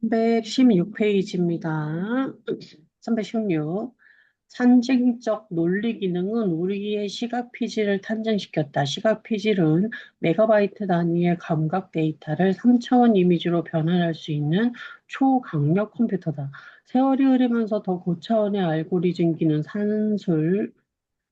316페이지입니다. 316. 산증적 논리 기능은 우리의 시각 피질을 탄생시켰다. 시각 피질은 메가바이트 단위의 감각 데이터를 3차원 이미지로 변환할 수 있는 초강력 컴퓨터다. 세월이 흐르면서 더 고차원의 알고리즘 기능, 산술,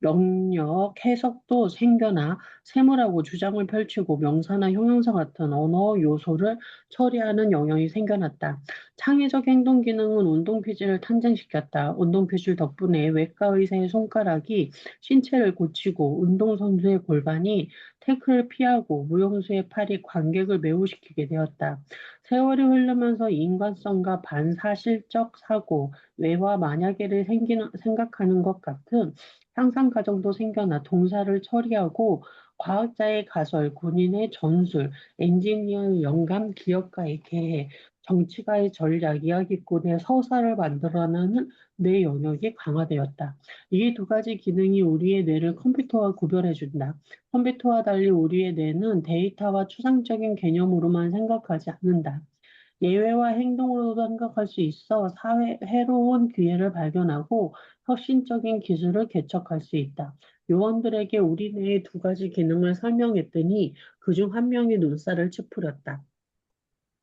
영역, 해석도 생겨나 세모라고 주장을 펼치고 명사나 형용사 같은 언어 요소를 처리하는 영역이 생겨났다. 창의적 행동 기능은 운동 피질을 탄생시켰다. 운동 피질 덕분에 외과 의사의 손가락이 신체를 고치고 운동선수의 골반이 태클을 피하고 무용수의 팔이 관객을 매우시키게 되었다. 세월이 흐르면서 인간성과 반사실적 사고, 외와 만약에를 생각하는 것 같은 상상 가정도 생겨나 동사를 처리하고 과학자의 가설, 군인의 전술, 엔지니어의 영감, 기업가의 계획, 정치가의 전략, 이야기꾼의 서사를 만들어내는 뇌 영역이 강화되었다. 이 두 가지 기능이 우리의 뇌를 컴퓨터와 구별해준다. 컴퓨터와 달리 우리의 뇌는 데이터와 추상적인 개념으로만 생각하지 않는다. 예외와 행동으로도 생각할 수 있어 새로운 기회를 발견하고 혁신적인 기술을 개척할 수 있다. 요원들에게 우리 뇌의 두 가지 기능을 설명했더니 그중 한 명이 눈살을 찌푸렸다.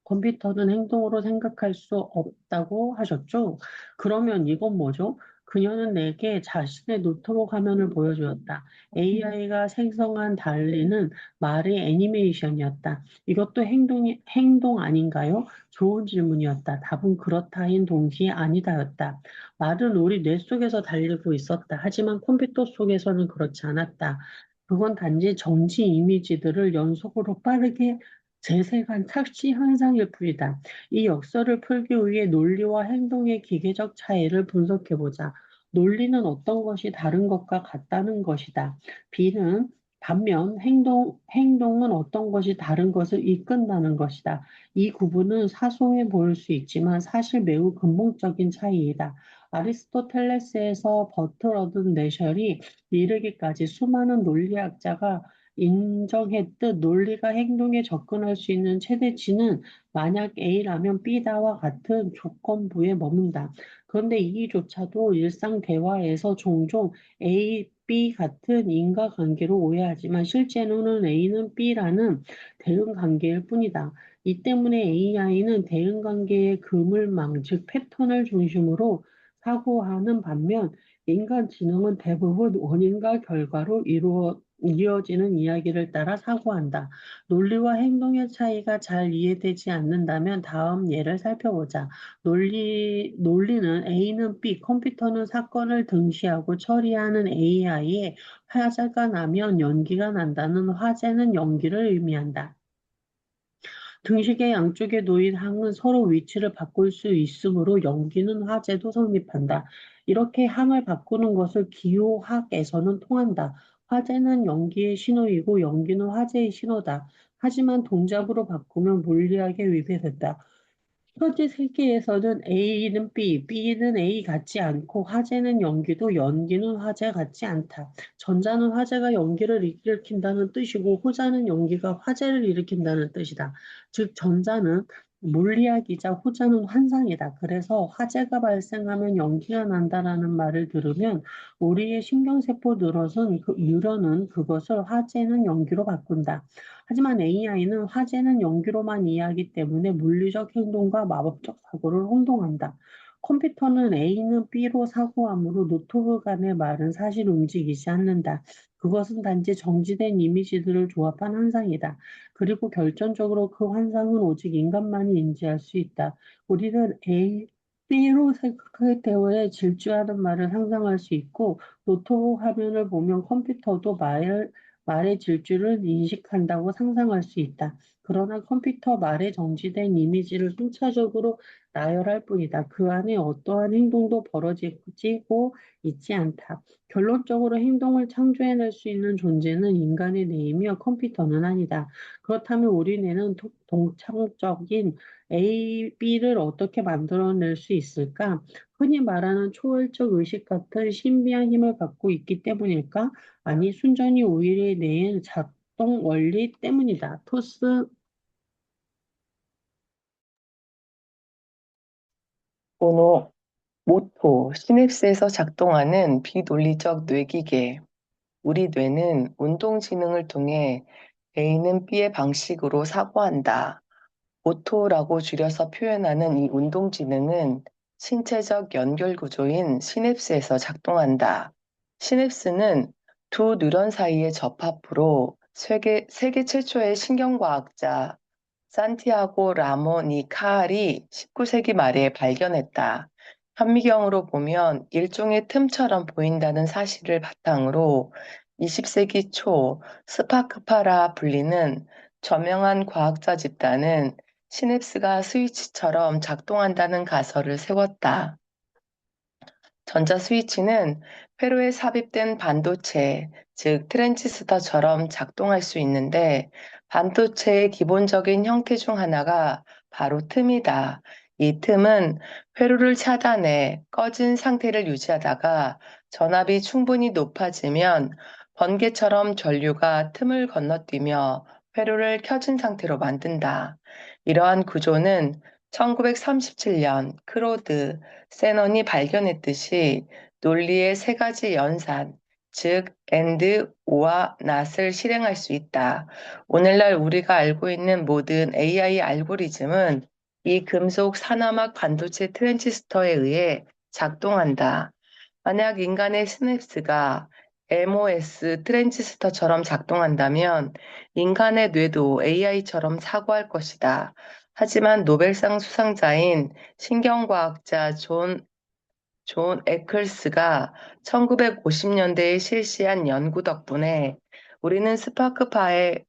컴퓨터는 행동으로 생각할 수 없다고 하셨죠? 그러면 이건 뭐죠? 그녀는 내게 자신의 노트북 화면을 보여주었다. AI가 생성한 달리는 말의 애니메이션이었다. 이것도 행동 아닌가요? 좋은 질문이었다. 답은 그렇다인 동시에 아니다였다. 말은 우리 뇌 속에서 달리고 있었다. 하지만 컴퓨터 속에서는 그렇지 않았다. 그건 단지 정지 이미지들을 연속으로 빠르게 재생한 착시 현상일 뿐이다. 이 역설을 풀기 위해 논리와 행동의 기계적 차이를 분석해보자. 논리는 어떤 것이 다른 것과 같다는 것이다. B는 반면 행동은 어떤 것이 다른 것을 이끈다는 것이다. 이 구분은 사소해 보일 수 있지만 사실 매우 근본적인 차이이다. 아리스토텔레스에서 버트러든 내셜이 이르기까지 수많은 논리학자가 인정했듯 논리가 행동에 접근할 수 있는 최대치는 만약 A라면 B다와 같은 조건부에 머문다. 그런데 이조차도 일상 대화에서 종종 A, B 같은 인과관계로 오해하지만 실제로는 A는 B라는 대응관계일 뿐이다. 이 때문에 AI는 대응관계의 그물망, 즉 패턴을 중심으로 사고하는 반면 인간 지능은 대부분 원인과 결과로 이어지는 이야기를 따라 사고한다. 논리와 행동의 차이가 잘 이해되지 않는다면 다음 예를 살펴보자. 논리는 A는 B, 컴퓨터는 사건을 등시하고 처리하는 AI에 화재가 나면 연기가 난다는 화재는 연기를 의미한다. 등식의 양쪽에 놓인 항은 서로 위치를 바꿀 수 있으므로 연기는 화재도 성립한다. 이렇게 항을 바꾸는 것을 기호학에서는 통한다. 화재는 연기의 신호이고 연기는 화재의 신호다. 하지만 동작으로 바꾸면 물리학에 위배된다. 현재 세계에서는 A는 B, B는 A 같지 않고 화재는 연기도 연기는 화재 같지 않다. 전자는 화재가 연기를 일으킨다는 뜻이고 후자는 연기가 화재를 일으킨다는 뜻이다. 즉 전자는 물리학이자 후자는 환상이다. 그래서 화재가 발생하면 연기가 난다라는 말을 들으면 우리의 신경세포 뉴런은 그것을 화재는 연기로 바꾼다. 하지만 AI는 화재는 연기로만 이해하기 때문에 물리적 행동과 마법적 사고를 혼동한다. 컴퓨터는 A는 B로 사고하므로 노트북 간의 말은 사실 움직이지 않는다. 그것은 단지 정지된 이미지들을 조합한 환상이다. 그리고 결정적으로 그 환상은 오직 인간만이 인지할 수 있다. 우리는 B로 생각할 때에 질주하는 말을 상상할 수 있고 노트북 화면을 보면 컴퓨터도 말의 질주를 인식한다고 상상할 수 있다. 그러나 컴퓨터 말에 정지된 이미지를 순차적으로 나열할 뿐이다. 그 안에 어떠한 행동도 벌어지고 있지 않다. 결론적으로 행동을 창조해낼 수 있는 존재는 인간의 뇌이며 컴퓨터는 아니다. 그렇다면 우리 뇌는 동창적인 A, B를 어떻게 만들어낼 수 있을까? 흔히 말하는 초월적 의식 같은 신비한 힘을 갖고 있기 때문일까? 아니, 순전히 우리의 뇌의 작동 원리 때문이다. 토스 모노, 모토, 시냅스에서 작동하는 비논리적 뇌기계. 우리 뇌는 운동지능을 통해 A는 B의 방식으로 사고한다. 모토라고 줄여서 표현하는 이 운동지능은 신체적 연결 구조인 시냅스에서 작동한다. 시냅스는 두 뉴런 사이의 접합부로 세계 최초의 신경과학자 산티아고 라모니 카알이 19세기 말에 발견했다. 현미경으로 보면 일종의 틈처럼 보인다는 사실을 바탕으로 20세기 초 스파크파라 불리는 저명한 과학자 집단은 시냅스가 스위치처럼 작동한다는 가설을 세웠다. 전자 스위치는 회로에 삽입된 반도체, 즉 트랜지스터처럼 작동할 수 있는데 반도체의 기본적인 형태 중 하나가 바로 틈이다. 이 틈은 회로를 차단해 꺼진 상태를 유지하다가 전압이 충분히 높아지면 번개처럼 전류가 틈을 건너뛰며 회로를 켜진 상태로 만든다. 이러한 구조는 1937년 크로드 세넌이 발견했듯이 논리의 세 가지 연산, 즉 and, or와 not을 실행할 수 있다. 오늘날 우리가 알고 있는 모든 AI 알고리즘은 이 금속 산화막 반도체 트랜지스터에 의해 작동한다. 만약 인간의 시냅스가 MOS 트랜지스터처럼 작동한다면 인간의 뇌도 AI처럼 사고할 것이다. 하지만 노벨상 수상자인 신경과학자 존 에클스가 1950년대에 실시한 연구 덕분에 우리는 스파크파의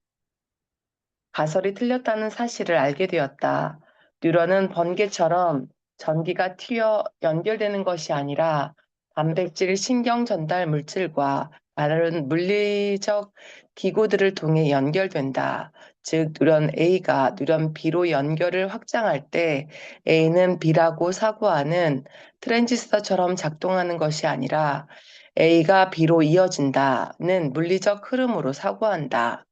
가설이 틀렸다는 사실을 알게 되었다. 뉴런은 번개처럼 전기가 튀어 연결되는 것이 아니라 단백질 신경 전달 물질과 다른 물리적 기구들을 통해 연결된다. 즉, 뉴런 A가 뉴런 B로 연결을 확장할 때 A는 B라고 사고하는 트랜지스터처럼 작동하는 것이 아니라 A가 B로 이어진다는 물리적 흐름으로 사고한다.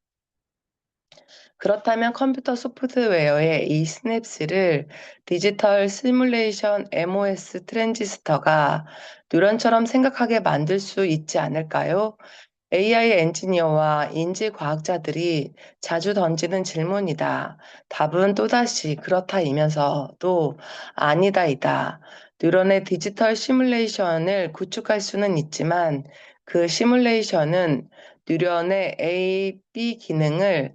그렇다면 컴퓨터 소프트웨어의 이 스냅스를 디지털 시뮬레이션 MOS 트랜지스터가 뉴런처럼 생각하게 만들 수 있지 않을까요? AI 엔지니어와 인지 과학자들이 자주 던지는 질문이다. 답은 또다시 그렇다이면서도 아니다이다. 뉴런의 디지털 시뮬레이션을 구축할 수는 있지만 그 시뮬레이션은 뉴런의 A, B 기능을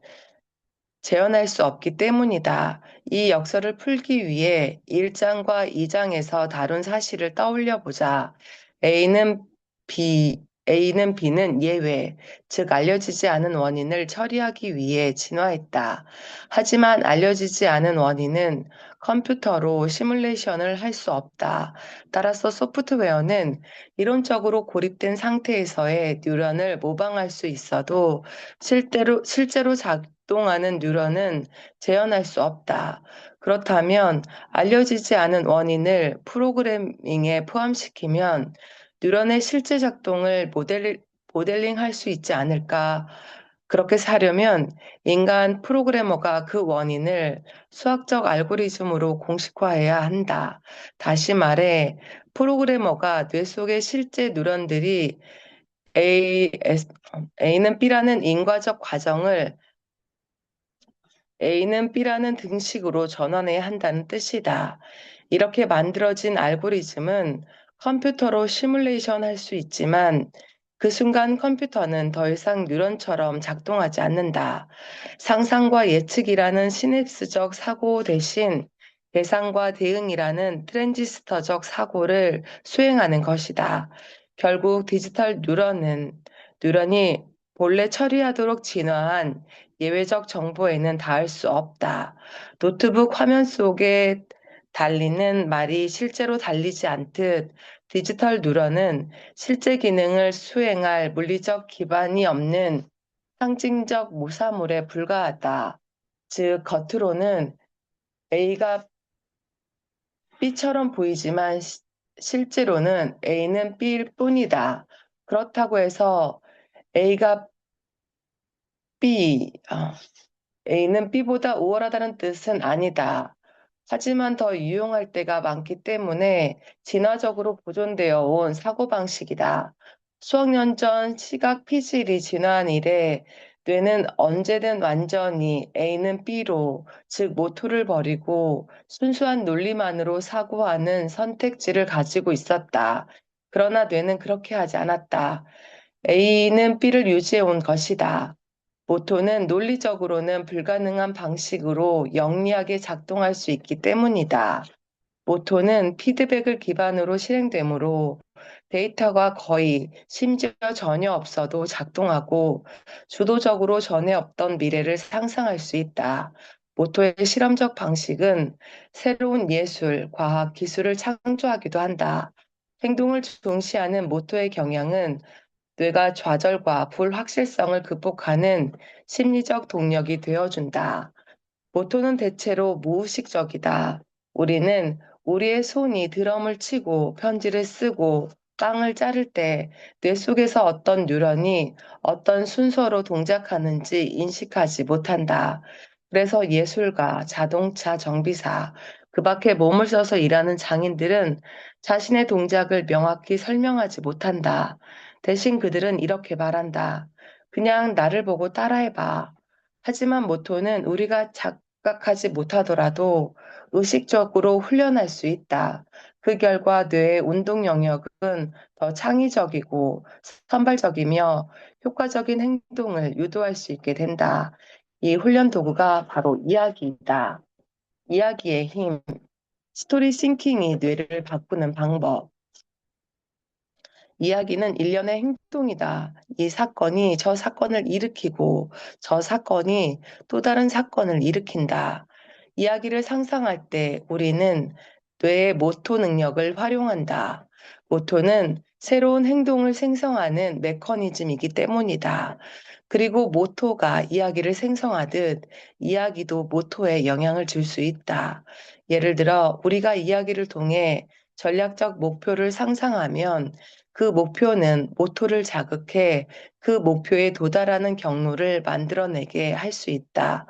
재현할 수 없기 때문이다. 이 역설을 풀기 위해 1장과 2장에서 다룬 사실을 떠올려 보자. A는 A는 B는 예외, 즉 알려지지 않은 원인을 처리하기 위해 진화했다. 하지만 알려지지 않은 원인은 컴퓨터로 시뮬레이션을 할 수 없다. 따라서 소프트웨어는 이론적으로 고립된 상태에서의 뉴런을 모방할 수 있어도 실제로 작동하는 뉴런은 재현할 수 없다. 그렇다면 알려지지 않은 원인을 프로그래밍에 포함시키면 뉴런의 실제 작동을 모델링할 수 있지 않을까? 그렇게 하려면 인간 프로그래머가 그 원인을 수학적 알고리즘으로 공식화해야 한다. 다시 말해, 프로그래머가 뇌 속의 실제 뉴런들이 A, A는 B라는 인과적 과정을 A는 B라는 등식으로 전환해야 한다는 뜻이다. 이렇게 만들어진 알고리즘은 컴퓨터로 시뮬레이션 할 수 있지만 그 순간 컴퓨터는 더 이상 뉴런처럼 작동하지 않는다. 상상과 예측이라는 시냅스적 사고 대신 예상과 대응이라는 트랜지스터적 사고를 수행하는 것이다. 결국 디지털 뉴런이 본래 처리하도록 진화한 예외적 정보에는 닿을 수 없다. 노트북 화면 속에 달리는 말이 실제로 달리지 않듯 디지털 뉴런은 실제 기능을 수행할 물리적 기반이 없는 상징적 모사물에 불과하다. 즉, 겉으로는 A가 B처럼 보이지만 실제로는 A는 B일 뿐이다. 그렇다고 해서 A가 B, A는 B보다 우월하다는 뜻은 아니다. 하지만 더 유용할 때가 많기 때문에 진화적으로 보존되어 온 사고방식이다. 수억 년 전 시각 피질이 진화한 이래 뇌는 언제든 완전히 A는 B로, 즉 모토를 버리고 순수한 논리만으로 사고하는 선택지를 가지고 있었다. 그러나 뇌는 그렇게 하지 않았다. A는 B를 유지해 온 것이다. 모토는 논리적으로는 불가능한 방식으로 영리하게 작동할 수 있기 때문이다. 모토는 피드백을 기반으로 실행되므로 데이터가 거의 심지어 전혀 없어도 작동하고 주도적으로 전에 없던 미래를 상상할 수 있다. 모토의 실험적 방식은 새로운 예술, 과학, 기술을 창조하기도 한다. 행동을 중시하는 모토의 경향은 뇌가 좌절과 불확실성을 극복하는 심리적 동력이 되어준다. 모토는 대체로 무의식적이다. 우리는 우리의 손이 드럼을 치고 편지를 쓰고 빵을 자를 때 뇌 속에서 어떤 뉴런이 어떤 순서로 동작하는지 인식하지 못한다. 그래서 예술가, 자동차 정비사, 그 밖에 몸을 써서 일하는 장인들은 자신의 동작을 명확히 설명하지 못한다. 대신 그들은 이렇게 말한다. 그냥 나를 보고 따라해봐. 하지만 모토는 우리가 생각하지 못하더라도 의식적으로 훈련할 수 있다. 그 결과 뇌의 운동 영역은 더 창의적이고 선발적이며 효과적인 행동을 유도할 수 있게 된다. 이 훈련 도구가 바로 이야기이다. 이야기의 힘, 스토리 싱킹이 뇌를 바꾸는 방법. 이야기는 일련의 행동이다. 이 사건이 저 사건을 일으키고 저 사건이 또 다른 사건을 일으킨다. 이야기를 상상할 때 우리는 뇌의 모토 능력을 활용한다. 모토는 새로운 행동을 생성하는 메커니즘이기 때문이다. 그리고 모토가 이야기를 생성하듯 이야기도 모토에 영향을 줄 수 있다. 예를 들어 우리가 이야기를 통해 전략적 목표를 상상하면 그 목표는 모토를 자극해 그 목표에 도달하는 경로를 만들어내게 할 수 있다.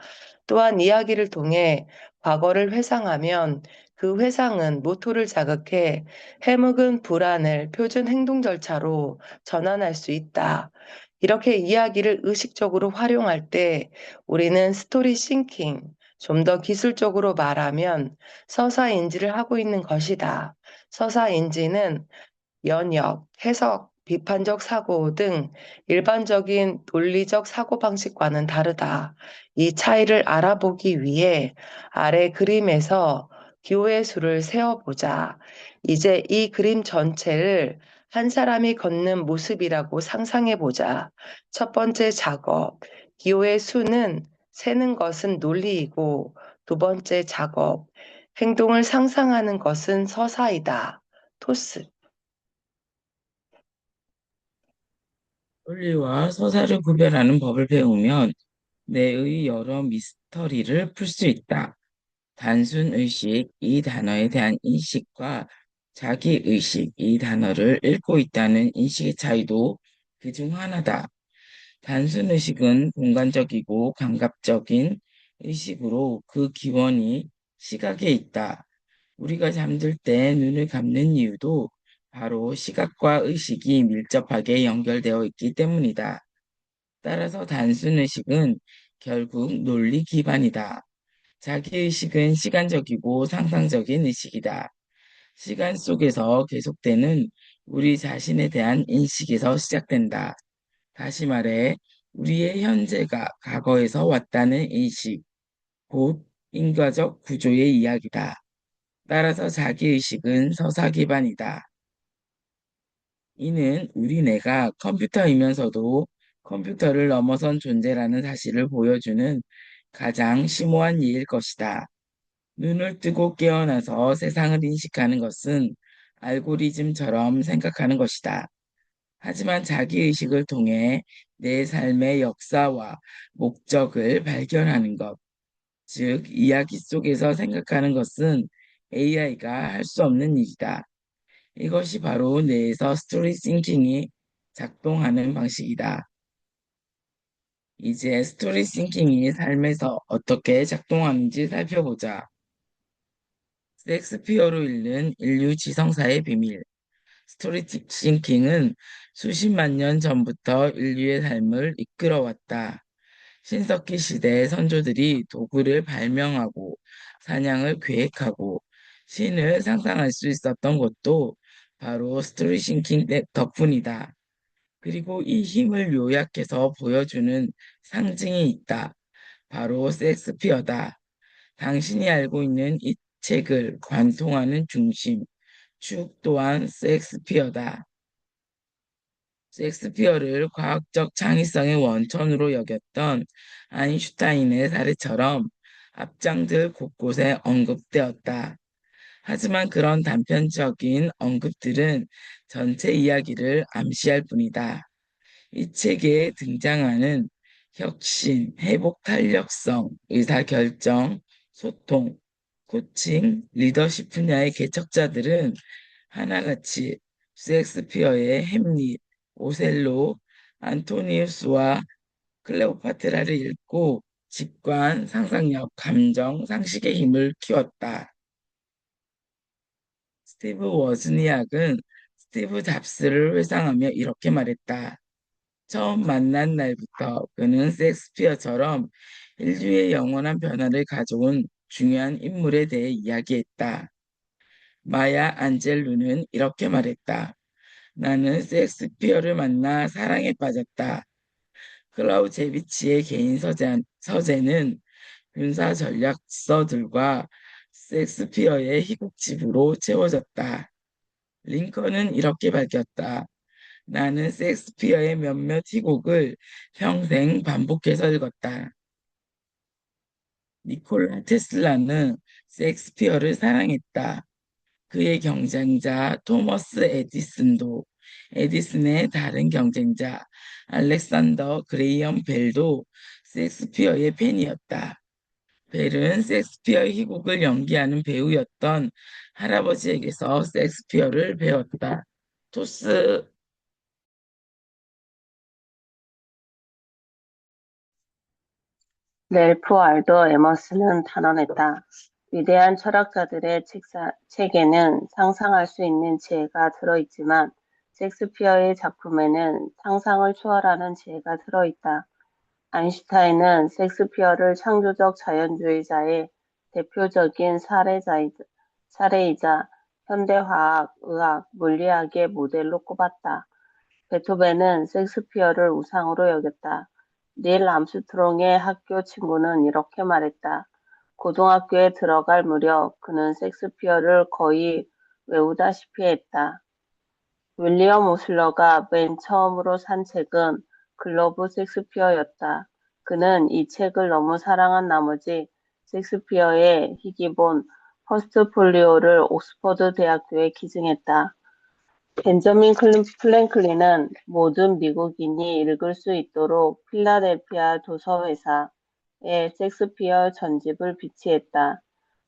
또한 이야기를 통해 과거를 회상하면 그 회상은 모토를 자극해 해묵은 불안을 표준 행동 절차로 전환할 수 있다. 이렇게 이야기를 의식적으로 활용할 때 우리는 스토리 싱킹, 좀 더 기술적으로 말하면 서사인지를 하고 있는 것이다. 서사인지는 연역, 해석, 비판적 사고 등 일반적인 논리적 사고방식과는 다르다. 이 차이를 알아보기 위해 아래 그림에서 기호의 수를 세어보자. 이제 이 그림 전체를 한 사람이 걷는 모습이라고 상상해보자. 첫 번째 작업. 기호의 수는 세는 것은 논리이고, 두 번째 작업. 행동을 상상하는 것은 서사이다. 토스. 논리와 서사를 구별하는 법을 배우면 뇌의 여러 미스터리를 풀 수 있다. 단순 의식, 이 단어에 대한 인식과 자기 의식, 이 단어를 읽고 있다는 인식의 차이도 그중 하나다. 단순 의식은 공간적이고 감각적인 의식으로 그 기원이 시각에 있다. 우리가 잠들 때 눈을 감는 이유도 바로 시각과 의식이 밀접하게 연결되어 있기 때문이다. 따라서 단순 의식은 결국 논리 기반이다. 자기의식은 시간적이고 상상적인 의식이다. 시간 속에서 계속되는 우리 자신에 대한 인식에서 시작된다. 다시 말해, 우리의 현재가 과거에서 왔다는 인식, 곧 인과적 구조의 이야기다. 따라서 자기의식은 서사 기반이다. 이는 우리 뇌가 컴퓨터이면서도 컴퓨터를 넘어선 존재라는 사실을 보여주는 가장 심오한 예일 것이다. 눈을 뜨고 깨어나서 세상을 인식하는 것은 알고리즘처럼 생각하는 것이다. 하지만 자기의식을 통해 내 삶의 역사와 목적을 발견하는 것, 즉, 이야기 속에서 생각하는 것은 AI가 할 수 없는 일이다. 이것이 바로 뇌에서 스토리 싱킹이 작동하는 방식이다. 이제 스토리 싱킹이 삶에서 어떻게 작동하는지 살펴보자. 섹스피어로 읽는 인류 지성사의 비밀. 스토리 싱킹은 수십만 년 전부터 인류의 삶을 이끌어왔다. 신석기 시대의 선조들이 도구를 발명하고 사냥을 계획하고 신을 상상할 수 있었던 것도 바로 스토리 싱킹 덕분이다. 그리고 이 힘을 요약해서 보여주는 상징이 있다. 바로 섹스피어다. 당신이 알고 있는 이 책을 관통하는 중심, 축 또한 섹스피어다. 섹스피어를 과학적 창의성의 원천으로 여겼던 아인슈타인의 사례처럼 앞장들 곳곳에 언급되었다. 하지만 그런 단편적인 언급들은 전체 이야기를 암시할 뿐이다. 이 책에 등장하는 혁신, 회복 탄력성, 의사결정, 소통, 코칭, 리더십 분야의 개척자들은 하나같이 셰익스피어의 햄릿, 오셀로, 안토니우스와 클레오파트라를 읽고 직관, 상상력, 감정, 상식의 힘을 키웠다. 스티브 워즈니악은 스티브 잡스를 회상하며 이렇게 말했다. 처음 만난 날부터 그는 셰익스피어처럼 인류의 영원한 변화를 가져온 중요한 인물에 대해 이야기했다. 마야 안젤루는 이렇게 말했다. 나는 셰익스피어를 만나 사랑에 빠졌다. 클라우제비치의 개인 서재는 군사 전략서들과 셰익스피어의 희곡집으로 채워졌다. 링컨은 이렇게 밝혔다. 나는 셰익스피어의 몇몇 희곡을 평생 반복해서 읽었다. 니콜라 테슬라는 셰익스피어를 사랑했다. 그의 경쟁자 토머스 에디슨도 에디슨의 다른 경쟁자 알렉산더 그레이엄 벨도 셰익스피어의 팬이었다. 벨은 셰익스피어의 희곡을 연기하는 배우였던 할아버지에게서 셰익스피어를 배웠다. 토스 랠프 알도 에머슨은 단언했다. 위대한 철학자들의 책에는 상상할 수 있는 지혜가 들어있지만 셰익스피어의 작품에는 상상을 초월하는 지혜가 들어있다. 아인슈타인은 셰익스피어를 창조적 자연주의자의 대표적인 사례이자 현대화학, 의학, 물리학의 모델로 꼽았다. 베토벤은 셰익스피어를 우상으로 여겼다. 닐 암스트롱의 학교 친구는 이렇게 말했다. 고등학교에 들어갈 무렵 그는 셰익스피어를 거의 외우다시피 했다. 윌리엄 오슬러가 맨 처음으로 산 책은 글로브 셰익스피어였다. 그는 이 책을 너무 사랑한 나머지 셰익스피어의 희귀본 퍼스트폴리오를 옥스퍼드 대학교에 기증했다. 벤저민 플랭클린은 모든 미국인이 읽을 수 있도록 필라델피아 도서회사에 셰익스피어 전집을 비치했다.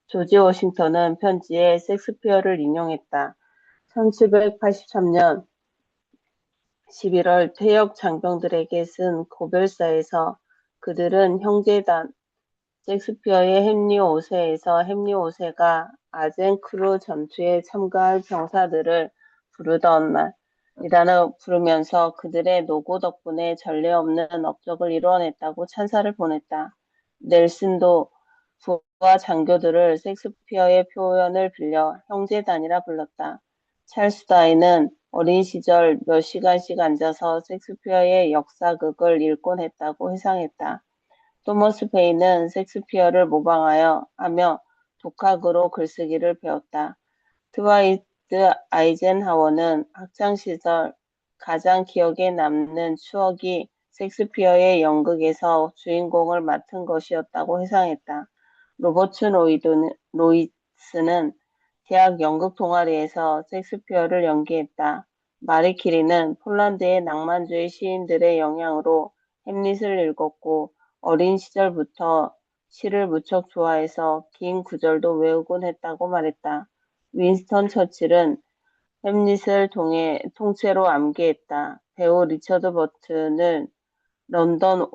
조지 워싱턴은 편지에 셰익스피어를 인용했다. 1783년 11월 퇴역 장병들에게 쓴 고별사에서 그들은 형제단 셰익스피어의 햄리 5세에서 햄리 5세가 아젠크루 전투에 참가할 병사들을 부르던 말이라는 부르면서 그들의 노고 덕분에 전례 없는 업적을 이뤄냈다고 찬사를 보냈다. 넬슨도 부하 장교들을 셰익스피어의 표현을 빌려 형제단이라 불렀다. 찰스 다인은 어린 시절 몇 시간씩 앉아서 셰익스피어의 역사극을 읽곤 했다고 회상했다. 토머스 페인은 셰익스피어를 모방하여 하며 독학으로 글쓰기를 배웠다. 트와이트 아이젠하워는 학창시절 가장 기억에 남는 추억이 셰익스피어의 연극에서 주인공을 맡은 것이었다고 회상했다. 로버트 로이스는 대학 연극 동아리에서 셰익스피어를 연기했다. 마리 키리는 폴란드의 낭만주의 시인들의 영향으로 햄릿을 읽었고 어린 시절부터 시를 무척 좋아해서 긴 구절도 외우곤 했다고 말했다. 윈스턴 처칠은 햄릿을 통째로 암기했다. 배우 리처드 버튼은 런던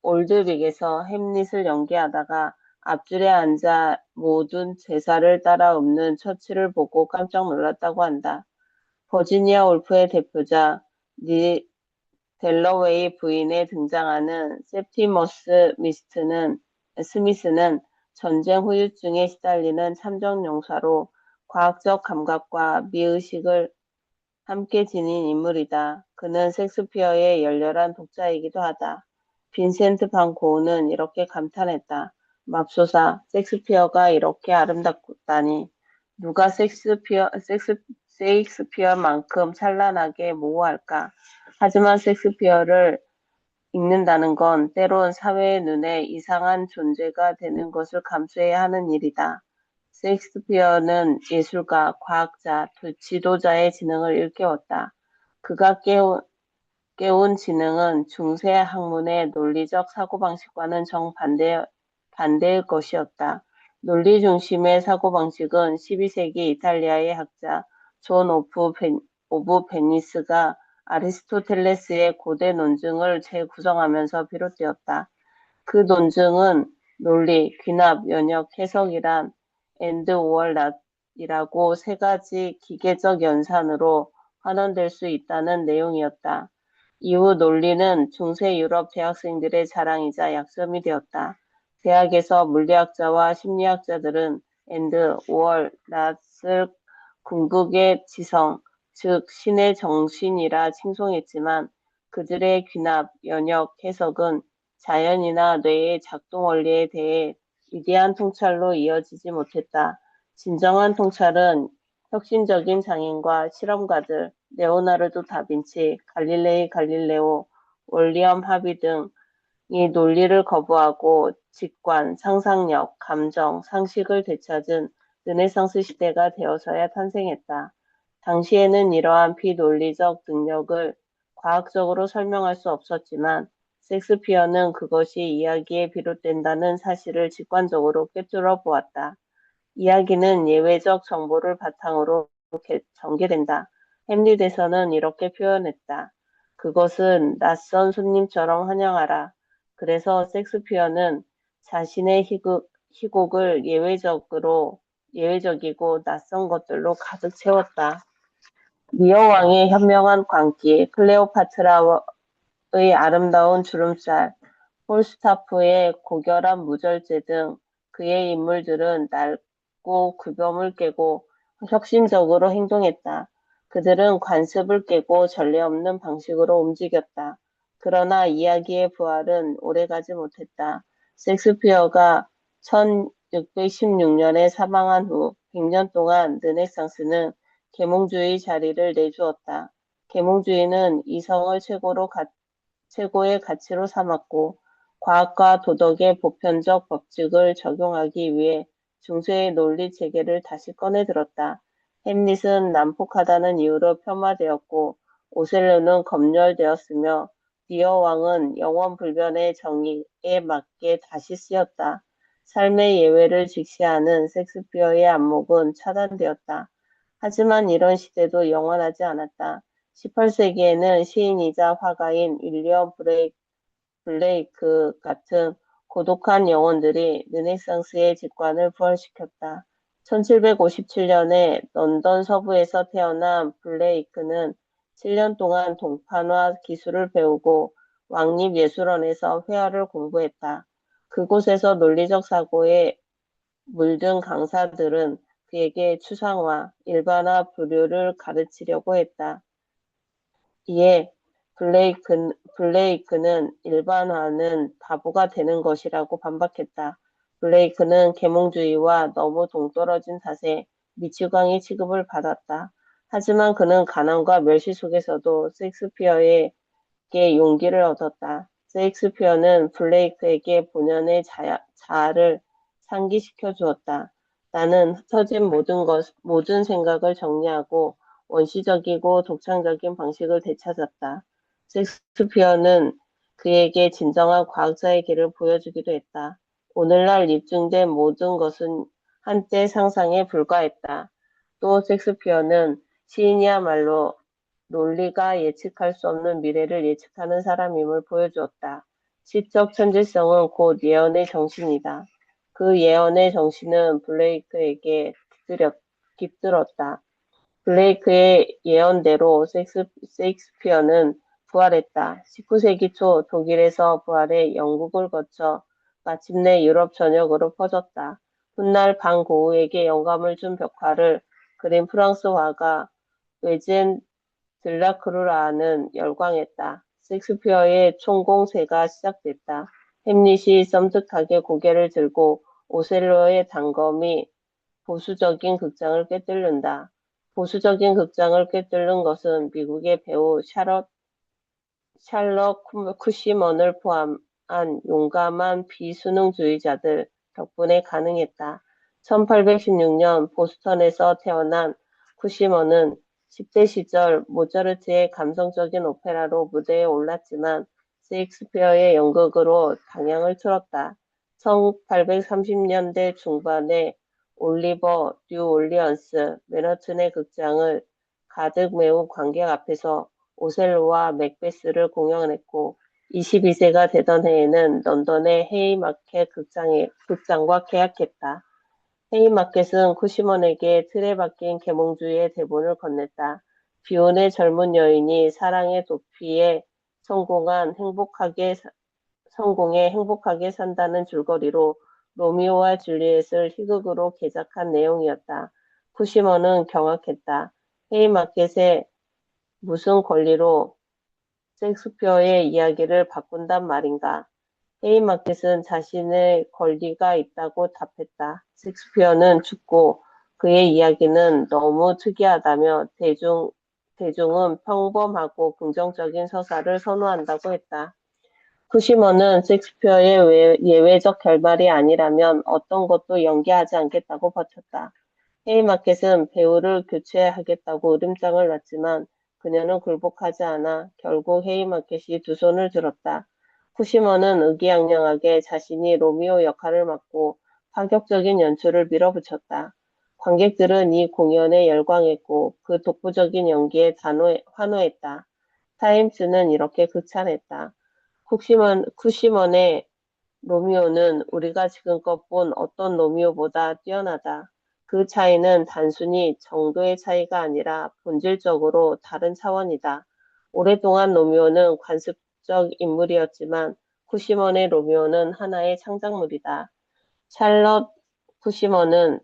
올드빅에서 햄릿을 연기하다가 앞줄에 앉아 모든 제사를 따라 읊는 처치를 보고 깜짝 놀랐다고 한다. 버지니아 울프의 대표자 델러웨이 부인에 등장하는 셉티머스 스미스는 전쟁 후유증에 시달리는 참전 용사로 과학적 감각과 미의식을 함께 지닌 인물이다. 그는 섹스피어의 열렬한 독자이기도 하다. 빈센트 반 고흐는 이렇게 감탄했다. 맙소사, 섹스피어가 이렇게 아름답다니. 누가 셰익스피어만큼 찬란하게 모호할까? 하지만 섹스피어를 읽는다는 건 때론 사회의 눈에 이상한 존재가 되는 것을 감수해야 하는 일이다. 셰익스피어는 예술가, 과학자, 지도자의 지능을 일깨웠다. 그가 깨운 지능은 중세 학문의 논리적 사고방식과는 반대일 것이었다. 논리 중심의 사고방식은 12세기 이탈리아의 학자 존 오브 베니스가 아리스토텔레스의 고대 논증을 재구성하면서 비롯되었다. 그 논증은 논리, 귀납, 연역, 해석이란 and or not이라고 세 가지 기계적 연산으로 환원될 수 있다는 내용이었다. 이후 논리는 중세 유럽 대학생들의 자랑이자 약점이 되었다. 대학에서 물리학자와 심리학자들은 and or not을 궁극의 지성, 즉 신의 정신이라 칭송했지만 그들의 귀납, 연역, 해석은 자연이나 뇌의 작동 원리에 대해 위대한 통찰로 이어지지 못했다. 진정한 통찰은 혁신적인 장인과 실험가들, 레오나르도 다빈치, 갈릴레오, 윌리엄 하비 등이 논리를 거부하고 직관, 상상력, 감정, 상식을 되찾은 르네상스 시대가 되어서야 탄생했다. 당시에는 이러한 비논리적 능력을 과학적으로 설명할 수 없었지만 섹스피어는 그것이 이야기에 비롯된다는 사실을 직관적으로 꿰뚫어 보았다. 이야기는 예외적 정보를 바탕으로 전개된다. 햄릿에서는 이렇게 표현했다. 그것은 낯선 손님처럼 환영하라. 그래서 섹스피어는 자신의 희곡을 예외적이고 낯선 것들로 가득 채웠다. 리오 왕의 현명한 광기, 클레오파트라의 아름다운 주름살, 폴스타프의 고결한 무절제 등 그의 인물들은 낡고 규범을 깨고 혁신적으로 행동했다. 그들은 관습을 깨고 전례 없는 방식으로 움직였다. 그러나 이야기의 부활은 오래가지 못했다. 섹스피어가 1616년에 사망한 후 100년 동안 르네상스는 계몽주의 자리를 내주었다. 계몽주의는 이성을 최고의 가치로 삼았고 과학과 도덕의 보편적 법칙을 적용하기 위해 중세의 논리 체계를 다시 꺼내들었다. 햄릿은 난폭하다는 이유로 폄하되었고 오셀로는 검열되었으며 디어 왕은 영원불변의 정의에 맞게 다시 쓰였다. 삶의 예외를 직시하는 섹스피어의 안목은 차단되었다. 하지만 이런 시대도 영원하지 않았다. 18세기에는 시인이자 화가인 윌리엄 블레이크 같은 고독한 영혼들이 르네상스의 직관을 부활시켰다. 1757년에 런던 서부에서 태어난 블레이크는 7년 동안 동판화 기술을 배우고 왕립예술원에서 회화를 공부했다. 그곳에서 논리적 사고에 물든 강사들은 그에게 추상화, 일반화 부류를 가르치려고 했다. 이에 블레이크는 일반화는 바보가 되는 것이라고 반박했다. 블레이크는 계몽주의와 너무 동떨어진 탓에 미치광이 취급을 받았다. 하지만 그는 가난과 멸시 속에서도 셰익스피어에게 용기를 얻었다. 셰익스피어는 블레이크에게 본연의 자아를 상기시켜 주었다. 나는 흩어진 모든 생각을 정리하고 원시적이고 독창적인 방식을 되찾았다. 셰익스피어는 그에게 진정한 과학자의 길을 보여주기도 했다. 오늘날 입증된 모든 것은 한때 상상에 불과했다. 또 셰익스피어는 시인이야말로 논리가 예측할 수 없는 미래를 예측하는 사람임을 보여주었다. 시적 천재성은 곧 예언의 정신이다. 그 예언의 정신은 블레이크에게 깃들었다. 블레이크의 예언대로 셰익스피어는 부활했다. 19세기 초 독일에서 부활해 영국을 거쳐 마침내 유럽 전역으로 퍼졌다. 훗날 반고흐에게 영감을 준 벽화를 그린 프랑스 화가 외젠 들라크루라는 열광했다. 셰익스피어의 총공세가 시작됐다. 햄릿이 섬뜩하게 고개를 들고 오셀로의 단검이 보수적인 극장을 꿰뚫는다. 보수적인 극장을 꿰뚫는 것은 미국의 배우 샬럿 쿠시먼을 포함한 용감한 비수능주의자들 덕분에 가능했다. 1816년 보스턴에서 태어난 쿠시먼은 10대 시절 모차르트의 감성적인 오페라로 무대에 올랐지만 셰익스피어의 연극으로 방향을 틀었다. 1830년대 중반에 올리버 뉴 올리언스 맨하튼의 극장을 가득 메운 관객 앞에서 오셀로와 맥베스를 공연했고 22세가 되던 해에는 런던의 헤이마켓 극장과 계약했다. 헤이마켓은 쿠시먼에게 틀에 박힌 계몽주의의 대본을 건넸다. 비운의 젊은 여인이 사랑의 도피에 성공해 행복하게 산다는 줄거리로 로미오와 줄리엣을 희극으로 개작한 내용이었다. 쿠시먼은 경악했다. 헤이마켓에 무슨 권리로 셰익스피어의 이야기를 바꾼단 말인가? 헤이마켓은 자신의 권리가 있다고 답했다. 셰익스피어는 죽고 그의 이야기는 너무 특이하다며 대중은 평범하고 긍정적인 서사를 선호한다고 했다. 쿠시먼은 셰익스피어의 예외적 결말이 아니라면 어떤 것도 연기하지 않겠다고 버텼다. 헤이마켓은 배우를 교체하겠다고 으름장을 놨지만 그녀는 굴복하지 않아 결국 헤이마켓이 두 손을 들었다. 쿠시먼은 의기양양하게 자신이 로미오 역할을 맡고 파격적인 연출을 밀어붙였다. 관객들은 이 공연에 열광했고 그 독보적인 연기에 환호했다. 타임스는 이렇게 극찬했다. 쿠시먼의 로미오는 우리가 지금껏 본 어떤 로미오보다 뛰어나다. 그 차이는 단순히 정도의 차이가 아니라 본질적으로 다른 차원이다. 오랫동안 로미오는 관습적 인물이었지만 쿠시먼의 로미오는 하나의 창작물이다. 샬럿 쿠시먼은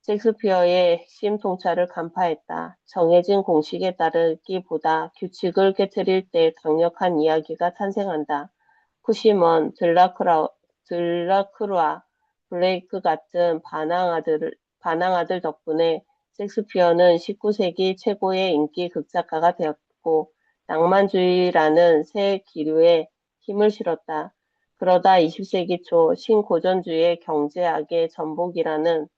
셰익스피어의 핵심 통찰을 간파했다. 정해진 공식에 따르기보다 규칙을 깨트릴 때 강력한 이야기가 탄생한다. 쿠시먼, 들라크루아, 블레이크 같은 반항아들 덕분에 셰익스피어는 19세기 최고의 인기 극작가가 되었고 낭만주의라는 새 기류에 힘을 실었다. 그러다 20세기 초 신고전주의의 경제학의 전복이라는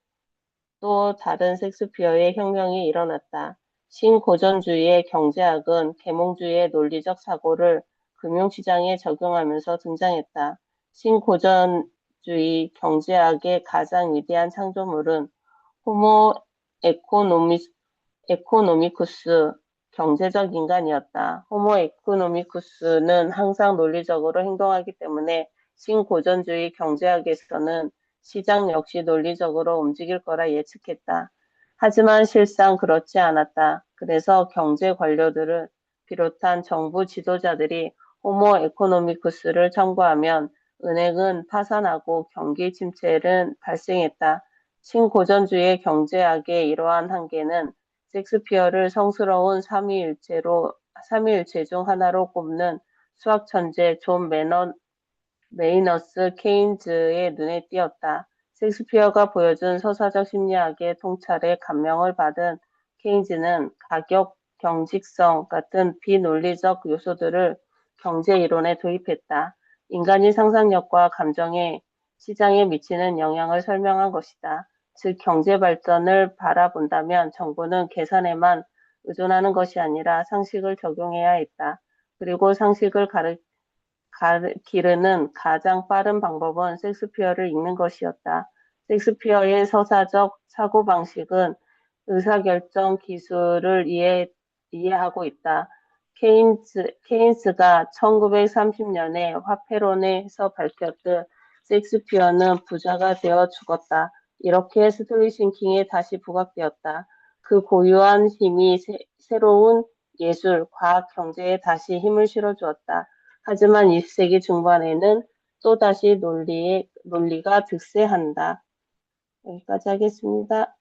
또 다른 셰익스피어의 혁명이 일어났다. 신고전주의의 경제학은 계몽주의의 논리적 사고를 금융시장에 적용하면서 등장했다. 신고전주의 경제학의 가장 위대한 창조물은 호모 에코노미쿠스, 경제적 인간이었다. 호모 에코노미쿠스는 항상 논리적으로 행동하기 때문에 신고전주의 경제학에서는 시장 역시 논리적으로 움직일 거라 예측했다. 하지만 실상 그렇지 않았다. 그래서 경제 관료들을 비롯한 정부 지도자들이 호모 에코노미쿠스를 청구하면 은행은 파산하고 경기 침체는 발생했다. 신고전주의 경제학의 이러한 한계는 셰익스피어를 성스러운 삼위일체 중 하나로 꼽는 수학 천재 존 메이너스 케인즈의 눈에 띄었다. 셰익스피어가 보여준 서사적 심리학의 통찰에 감명을 받은 케인즈는 가격, 경직성 같은 비논리적 요소들을 경제 이론에 도입했다. 인간의 상상력과 감정에 시장에 미치는 영향을 설명한 것이다. 즉 경제 발전을 바라본다면 정부는 계산에만 의존하는 것이 아니라 상식을 적용해야 했다. 그리고 상식을 기르는 가장 빠른 방법은 셰익스피어를 읽는 것이었다. 셰익스피어의 서사적 사고방식은 의사결정 기술을 이해하고 있다. 케인스가 1930년에 화폐론에서 밝혔듯 셰익스피어는 부자가 되어 죽었다. 이렇게 스토리 싱킹에 다시 부각되었다. 그 고유한 힘이 새로운 예술, 과학, 경제에 다시 힘을 실어주었다. 하지만 20세기 중반에는 또다시 논리가 득세한다. 여기까지 하겠습니다.